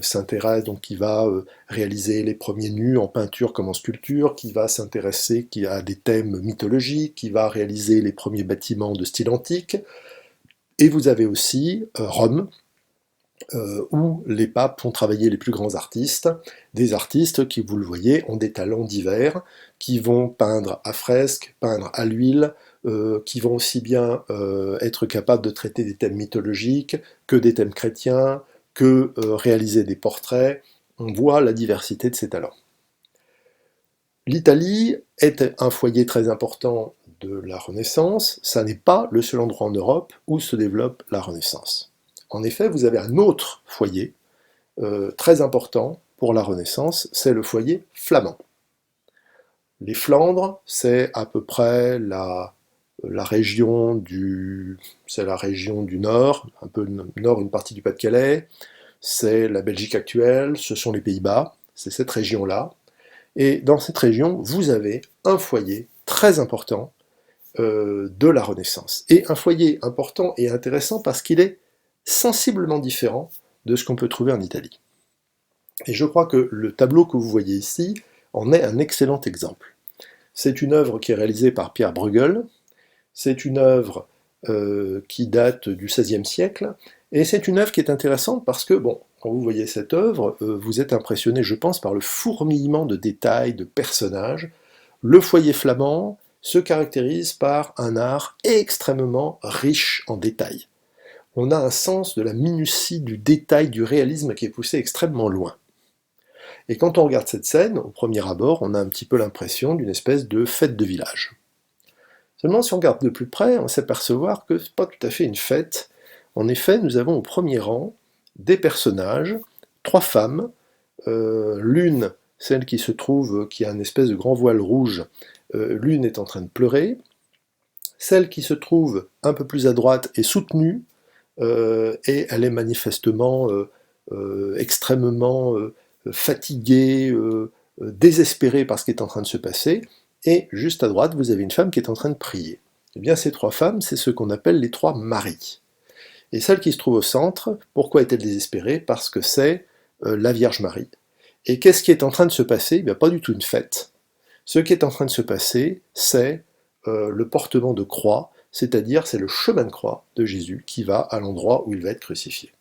s'intéresse, donc qui va réaliser les premiers nus en peinture comme en sculpture, qui va s'intéresser à des thèmes mythologiques, qui va réaliser les premiers bâtiments de style antique. Et vous avez aussi Rome, où les papes font travailler les plus grands artistes, des artistes qui, vous le voyez, ont des talents divers, qui vont peindre à fresque, peindre à l'huile, qui vont aussi bien être capables de traiter des thèmes mythologiques que des thèmes chrétiens, que réaliser des portraits. On voit la diversité de ces talents. L'Italie est un foyer très important de la Renaissance. Ça n'est pas le seul endroit en Europe où se développe la Renaissance. en effet, vous avez un autre foyer très important pour la Renaissance, c'est le foyer flamand. Les Flandres, c'est à peu près la région du nord, un peu nord, une partie du Pas-de-Calais, c'est la Belgique actuelle, ce sont les Pays-Bas, c'est cette région-là. Et dans cette région, vous avez un foyer très important de la Renaissance. Et un foyer important et intéressant parce qu'il est sensiblement différent de ce qu'on peut trouver en Italie. Et je crois que le tableau que vous voyez ici en est un excellent exemple. C'est une œuvre qui est réalisée par Pierre Bruegel, c'est une œuvre qui date du XVIe siècle, et c'est une œuvre qui est intéressante parce que, bon, quand vous voyez cette œuvre, vous êtes impressionné, je pense, par le fourmillement de détails, de personnages. Le foyer flamand se caractérise par un art extrêmement riche en détails. On a un sens de la minutie, du détail, du réalisme qui est poussé extrêmement loin. Et quand on regarde cette scène, au premier abord, on a un petit peu l'impression d'une espèce de fête de village. Seulement, si on regarde de plus près, on s'apercevoir que ce n'est pas tout à fait une fête. En effet, nous avons au premier rang des personnages, 3 femmes, l'une, celle qui se trouve, qui a une espèce de grand voile rouge, l'une est en train de pleurer, celle qui se trouve un peu plus à droite est soutenue, et elle est manifestement extrêmement fatiguée, désespérée par ce qui est en train de se passer, et juste à droite, vous avez une femme qui est en train de prier. Eh bien, ces 3 femmes, c'est ce qu'on appelle les 3 Maries. Et celle qui se trouve au centre, pourquoi est-elle désespérée? Parce que c'est la Vierge Marie. Et qu'est-ce qui est en train de se passer? Eh bien, pas du tout une fête. Ce qui est en train de se passer, c'est le portement de croix, c'est-à-dire c'est le chemin de croix de Jésus qui va à l'endroit où il va être crucifié.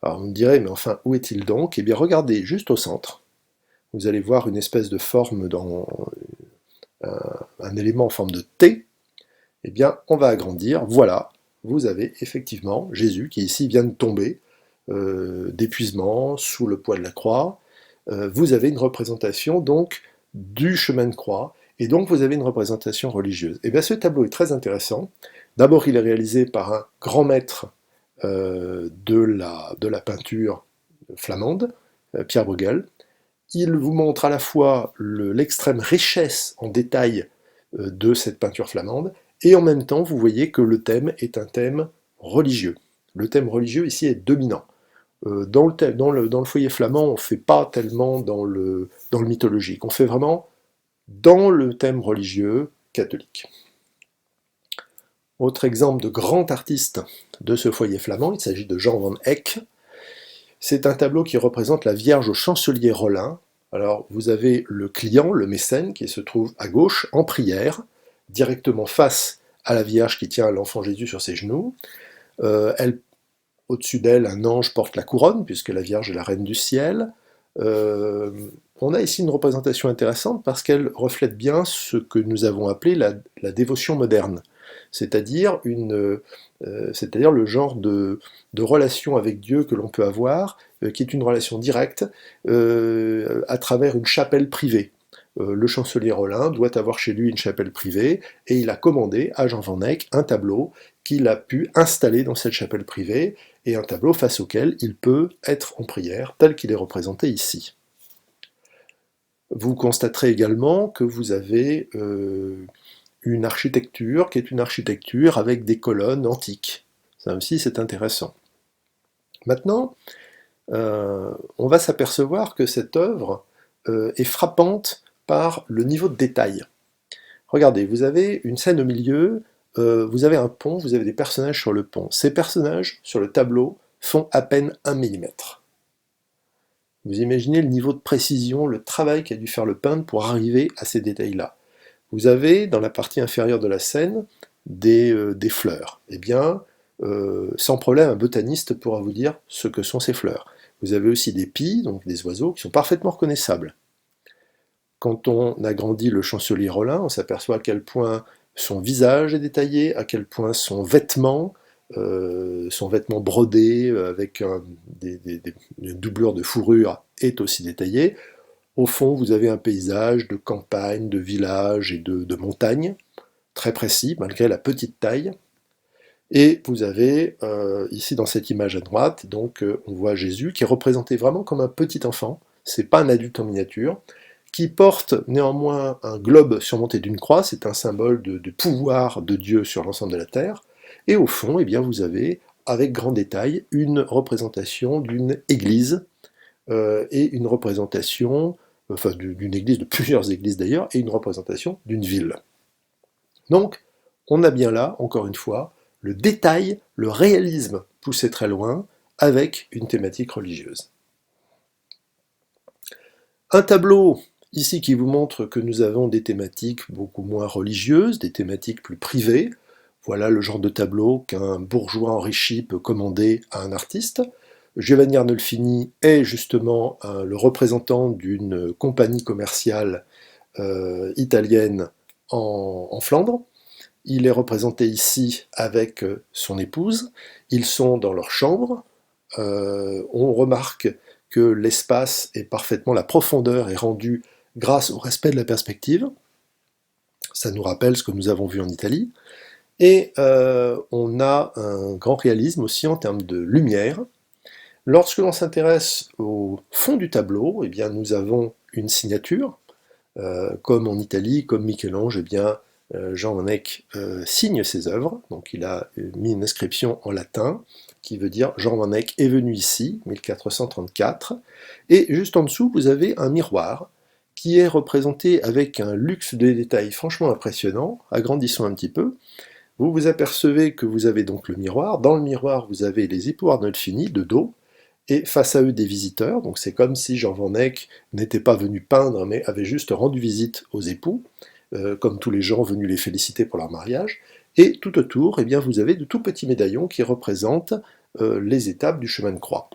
Alors vous me direz, mais enfin, où est-il donc? Eh bien, regardez juste au centre. Vous allez voir une espèce de forme dans un élément en forme de T. Eh bien, on va agrandir. Voilà, vous avez effectivement Jésus qui ici vient de tomber d'épuisement sous le poids de la croix. Vous avez une représentation donc du chemin de croix, et donc vous avez une représentation religieuse. Et bien ce tableau est très intéressant. D'abord, il est réalisé par un grand maître de la peinture flamande, Pierre Bruegel. Il vous montre à la fois l'extrême richesse en détail de cette peinture flamande, et en même temps, vous voyez que le thème est un thème religieux. Le thème religieux ici est dominant. Dans le foyer flamand, on ne fait pas tellement dans le mythologique, on fait vraiment dans le thème religieux catholique. Autre exemple de grand artiste de ce foyer flamand, il s'agit de Jan van Eyck. C'est un tableau qui représente la Vierge au chancelier Rollin. Alors vous avez le client, le mécène, qui se trouve à gauche, en prière, directement face à la Vierge qui tient l'enfant Jésus sur ses genoux. Au-dessus d'elle, un ange porte la couronne, puisque la Vierge est la reine du ciel. On a ici une représentation intéressante parce qu'elle reflète bien ce que nous avons appelé la dévotion moderne, c'est-à-dire le genre de relation avec Dieu que l'on peut avoir, qui est une relation directe à travers une chapelle privée. Le chancelier Rollin doit avoir chez lui une chapelle privée, et il a commandé à Jan van Eyck un tableau qu'il a pu installer dans cette chapelle privée, et un tableau face auquel il peut être en prière, tel qu'il est représenté ici. Vous constaterez également que vous avez une architecture qui est une architecture avec des colonnes antiques. Ça aussi, c'est intéressant. Maintenant, on va s'apercevoir que cette œuvre est frappante par le niveau de détail. Regardez, vous avez une scène au milieu, vous avez un pont, vous avez des personnages sur le pont. Ces personnages, sur le tableau, font à peine 1 mm. Vous imaginez le niveau de précision, le travail qu'a dû faire le peintre pour arriver à ces détails-là. Vous avez, dans la partie inférieure de la scène, des fleurs. Eh bien, sans problème, un botaniste pourra vous dire ce que sont ces fleurs. Vous avez aussi des pies, donc des oiseaux, qui sont parfaitement reconnaissables. Quand on agrandit le chancelier Rollin, on s'aperçoit à quel point son visage est détaillé, à quel point son vêtement brodé avec une doublure de fourrure est aussi détaillé. Au fond, vous avez un paysage de campagne, de village et de montagne, très précis, malgré la petite taille. Et vous avez ici dans cette image à droite, donc on voit Jésus qui est représenté vraiment comme un petit enfant, c'est pas un adulte en miniature, qui porte néanmoins un globe surmonté d'une croix, c'est un symbole de pouvoir de Dieu sur l'ensemble de la terre, et au fond, eh bien, vous avez, avec grand détail, une représentation d'une église, et une représentation, enfin d'une église, de plusieurs églises d'ailleurs, et une représentation d'une ville. Donc, on a bien là, encore une fois, le détail, le réalisme poussé très loin, avec une thématique religieuse. Un tableau ici qui vous montre que nous avons des thématiques beaucoup moins religieuses, des thématiques plus privées. Voilà le genre de tableau qu'un bourgeois enrichi peut commander à un artiste. Giovanni Arnolfini est justement le représentant d'une compagnie commerciale italienne en Flandre. Il est représenté ici avec son épouse. Ils sont dans leur chambre. On remarque que l'espace est parfaitement, la profondeur est rendue grâce au respect de la perspective. Ça nous rappelle ce que nous avons vu en Italie. Et on a un grand réalisme aussi en termes de lumière. Lorsque l'on s'intéresse au fond du tableau, eh bien, nous avons une signature. Comme en Italie, comme Michel-Ange, eh bien, Jean Van Eyck signe ses œuvres, donc il a mis une inscription en latin qui veut dire Jean Van Eyck est venu ici, 1434, et juste en dessous vous avez un miroir qui est représenté avec un luxe de détails franchement impressionnant. Agrandissons un petit peu. Vous vous apercevez que vous avez donc le miroir. Dans le miroir, vous avez les époux Arnolfini de dos, et face à eux des visiteurs. Donc c'est comme si Jean Van Eyck n'était pas venu peindre, mais avait juste rendu visite aux époux, comme tous les gens venus les féliciter pour leur mariage. Et tout autour, eh bien, vous avez de tout petits médaillons qui représentent les étapes du chemin de croix.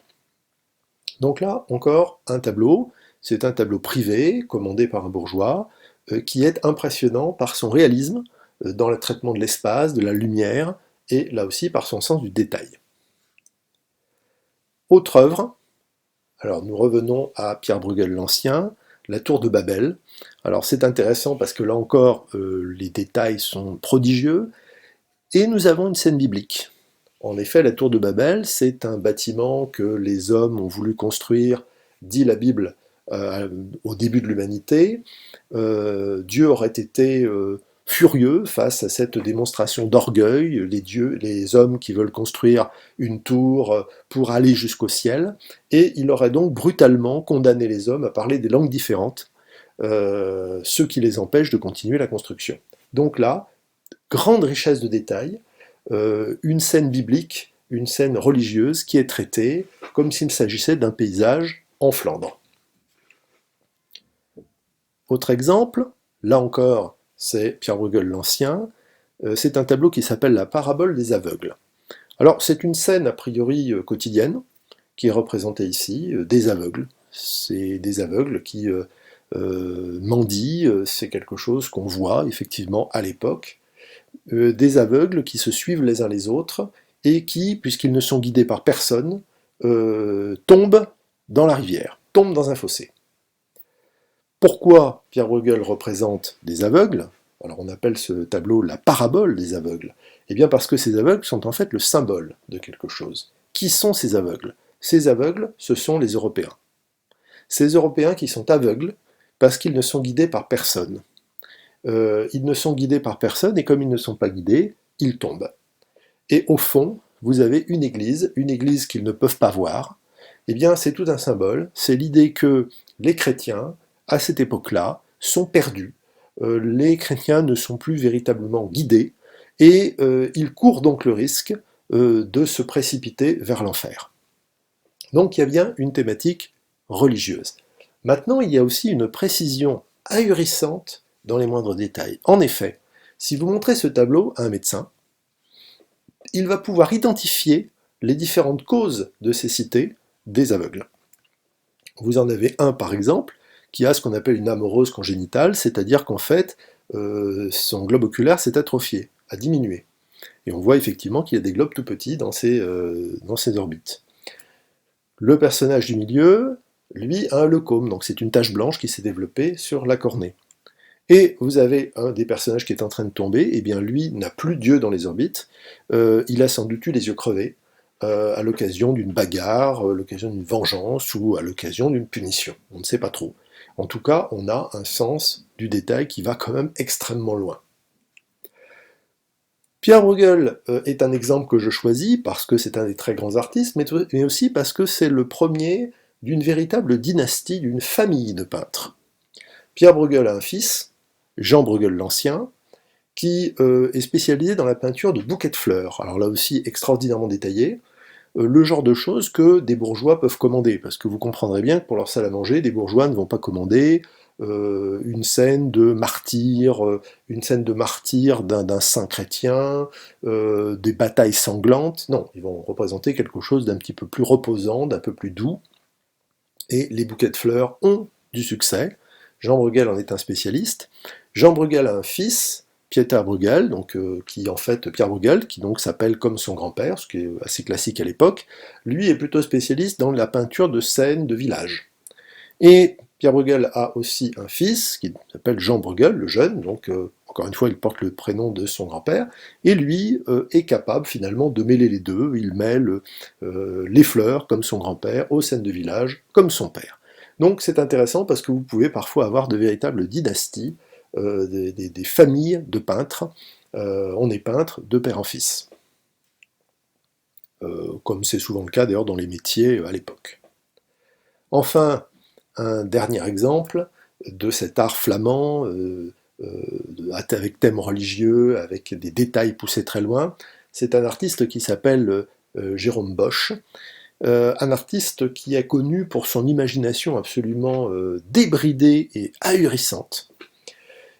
Donc là, encore un tableau. C'est un tableau privé, commandé par un bourgeois, qui est impressionnant par son réalisme dans le traitement de l'espace, de la lumière, et là aussi par son sens du détail. Autre œuvre, alors nous revenons à Pierre Bruegel l'Ancien, la tour de Babel. Alors c'est intéressant parce que là encore, les détails sont prodigieux, et nous avons une scène biblique. En effet, la tour de Babel, c'est un bâtiment que les hommes ont voulu construire, dit la Bible, au début de l'humanité. Dieu aurait été furieux face à cette démonstration d'orgueil, les hommes qui veulent construire une tour pour aller jusqu'au ciel, et il aurait donc brutalement condamné les hommes à parler des langues différentes, ce qui les empêche de continuer la construction. Donc là, grande richesse de détails, une scène biblique, une scène religieuse qui est traitée comme s'il s'agissait d'un paysage en Flandre. Autre exemple, là encore, c'est Pierre Bruegel l'Ancien, c'est un tableau qui s'appelle La parabole des aveugles. Alors c'est une scène a priori quotidienne, qui est représentée ici, des aveugles. C'est des aveugles qui mendient, c'est quelque chose qu'on voit effectivement à l'époque, des aveugles qui se suivent les uns les autres, et qui, puisqu'ils ne sont guidés par personne, tombent dans la rivière, tombent dans un fossé. Pourquoi Pierre Bruegel représente des aveugles? Alors on appelle ce tableau la parabole des aveugles. Eh bien parce que ces aveugles sont en fait le symbole de quelque chose. Qui sont ces aveugles? Ces aveugles, ce sont les Européens. Ces Européens qui sont aveugles parce qu'ils ne sont guidés par personne. Ils ne sont guidés par personne, et comme ils ne sont pas guidés, ils tombent. Et au fond, vous avez une église qu'ils ne peuvent pas voir. Eh bien c'est tout un symbole, c'est l'idée que les chrétiens, à cette époque-là, sont perdus. Les chrétiens ne sont plus véritablement guidés, et ils courent donc le risque de se précipiter vers l'enfer. Donc il y a bien une thématique religieuse. Maintenant, il y a aussi une précision ahurissante dans les moindres détails. En effet, si vous montrez ce tableau à un médecin, il va pouvoir identifier les différentes causes de cécité des aveugles. Vous en avez un, par exemple, qui a ce qu'on appelle une amorose congénitale, c'est-à-dire qu'en fait, son globe oculaire s'est atrophié, a diminué. Et on voit effectivement qu'il y a des globes tout petits dans ses orbites. Le personnage du milieu, lui, a un leucome, donc c'est une tache blanche qui s'est développée sur la cornée. Et vous avez un des personnages qui est en train de tomber, et bien lui n'a plus d'yeux dans les orbites, il a sans doute eu les yeux crevés, à l'occasion d'une bagarre, à l'occasion d'une vengeance, ou à l'occasion d'une punition, on ne sait pas trop. En tout cas, on a un sens du détail qui va quand même extrêmement loin. Pierre Bruegel est un exemple que je choisis parce que c'est un des très grands artistes, mais aussi parce que c'est le premier d'une véritable dynastie, d'une famille de peintres. Pierre Bruegel a un fils, Jean Bruegel l'Ancien, qui est spécialisé dans la peinture de bouquets de fleurs. Alors là aussi, extraordinairement détaillé, le genre de choses que des bourgeois peuvent commander, parce que vous comprendrez bien que pour leur salle à manger, des bourgeois ne vont pas commander une scène de martyr, d'un saint chrétien, des batailles sanglantes. Non, ils vont représenter quelque chose d'un petit peu plus reposant, d'un peu plus doux. Et les bouquets de fleurs ont du succès. Jean Bruegel en est un spécialiste. Jean Bruegel a un fils, Pieter Bruegel, Pierre Bruegel, qui donc s'appelle comme son grand-père, ce qui est assez classique à l'époque. Lui est plutôt spécialiste dans la peinture de scènes de village. Et Pierre Bruegel a aussi un fils qui s'appelle Jean Bruegel, le jeune, donc encore une fois il porte le prénom de son grand-père, et lui est capable finalement de mêler les deux, il mêle les fleurs comme son grand-père aux scènes de village comme son père. Donc c'est intéressant parce que vous pouvez parfois avoir de véritables dynasties, des familles de peintres, on est peintre de père en fils. Comme c'est souvent le cas d'ailleurs dans les métiers à l'époque. Enfin, un dernier exemple de cet art flamand, avec thème religieux, avec des détails poussés très loin, c'est un artiste qui s'appelle Jérôme Bosch, un artiste qui est connu pour son imagination absolument débridée et ahurissante.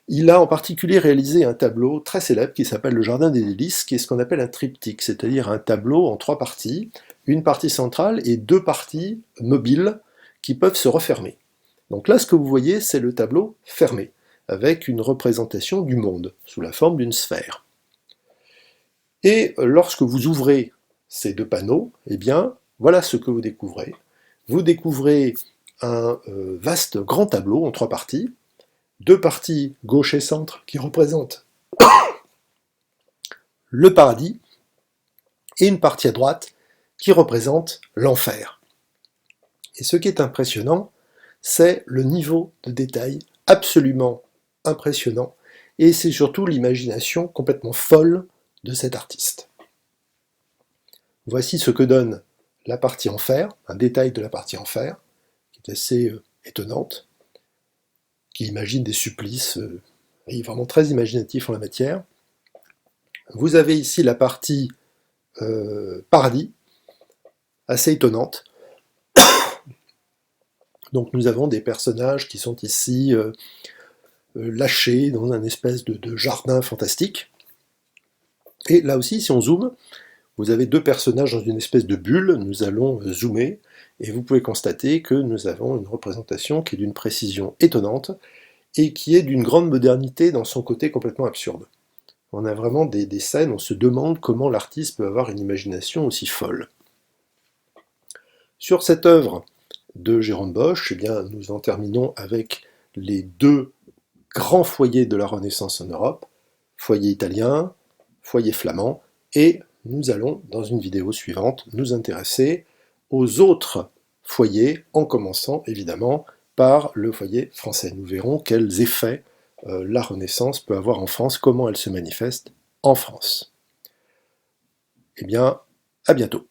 Il a en particulier réalisé un tableau très célèbre qui s'appelle Le Jardin des Délices, qui est ce qu'on appelle un triptyque, c'est-à-dire un tableau en 3 parties, une partie centrale et 2 parties mobiles qui peuvent se refermer. Donc là, ce que vous voyez, c'est le tableau fermé, avec une représentation du monde, sous la forme d'une sphère. Et lorsque vous ouvrez ces 2 panneaux, eh bien, voilà ce que vous découvrez. Vous découvrez un vaste grand tableau en 3 parties, 2 parties gauche et centre qui représentent le paradis, et une partie à droite qui représente l'enfer. Et ce qui est impressionnant, c'est le niveau de détail absolument impressionnant, et c'est surtout l'imagination complètement folle de cet artiste. Voici ce que donne la partie enfer, un détail de la partie enfer, qui est assez étonnante, qui imagine des supplices, il est vraiment très imaginatif en la matière. Vous avez ici la partie paradis, assez étonnante. Donc nous avons des personnages qui sont ici lâchés dans un espèce de jardin fantastique. Et là aussi, si on zoome, vous avez 2 personnages dans une espèce de bulle, nous allons zoomer, et vous pouvez constater que nous avons une représentation qui est d'une précision étonnante, et qui est d'une grande modernité dans son côté complètement absurde. On a vraiment des scènes, on se demande comment l'artiste peut avoir une imagination aussi folle. Sur cette œuvre de Jérôme Bosch, eh bien, nous en terminons avec les 2 grands foyers de la Renaissance en Europe, foyer italien, foyer flamand, et nous allons, dans une vidéo suivante, nous intéresser aux autres foyers, en commençant évidemment par le foyer français. Nous verrons quels effets la Renaissance peut avoir en France, comment elle se manifeste en France. Eh bien, à bientôt.